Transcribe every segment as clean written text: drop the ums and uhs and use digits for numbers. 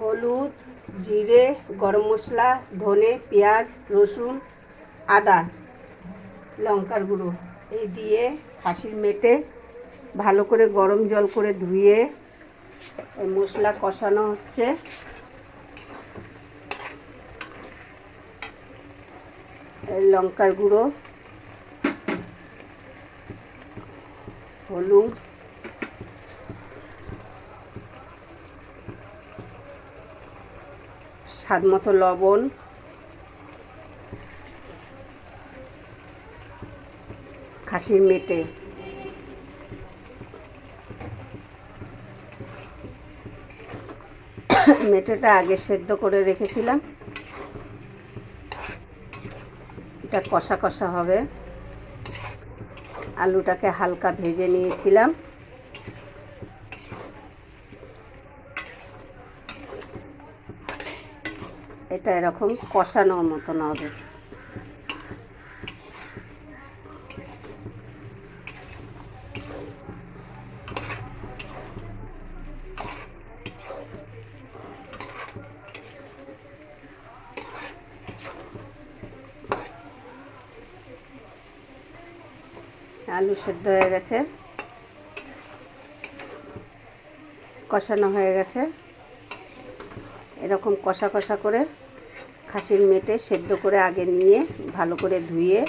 হলুদ, জিরে, গরম মশলা, ধনে, পেঁয়াজ, রসুন, আদা, লঙ্কার গুঁড়ো এই দিয়ে খাসির মেটে ভালো করে গরম জল করে ধুয়ে মশলা কষানো হচ্ছে। লঙ্কার গুঁড়ো, হলুদ, স্বাদ মতো লবণ, খাসির মেটে মেটেটা আগে সেদ্ধ করে রেখেছিলাম, এটা কষা কষা হবে। আলুটাকে হালকা ভেজে নিয়েছিলাম, এটা এরকম কষানোর মতন হবে। আলু সেদ্ধ হয়ে গেছে, কষানো হয়ে গেছে। এরকম কষা কষা করে খাসির মেটে সেদ্ধ করে আগে নিয়ে ভালো করে ধুয়ে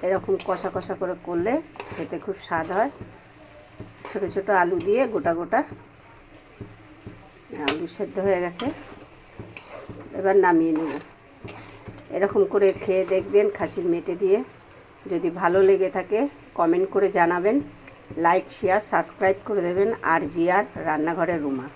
এরকম কষা কষা করে করলে খেতে খুব স্বাদ হয়। ছোট ছোট আলু দিয়ে গোটা গোটা আলু সেদ্ধ হয়ে গেছে, এবার নামিয়ে নেব। এরকম করে খেয়ে দেখবেন খাসির মেটে দিয়ে। যদি ভালো লেগে থাকে কমেন্ট করে জানাবেন, লাইক শেয়ার সাবস্ক্রাইব করে দেবেন। আর জিয়ার রান্নাঘরের রুমা।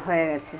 হয়ে গেছে।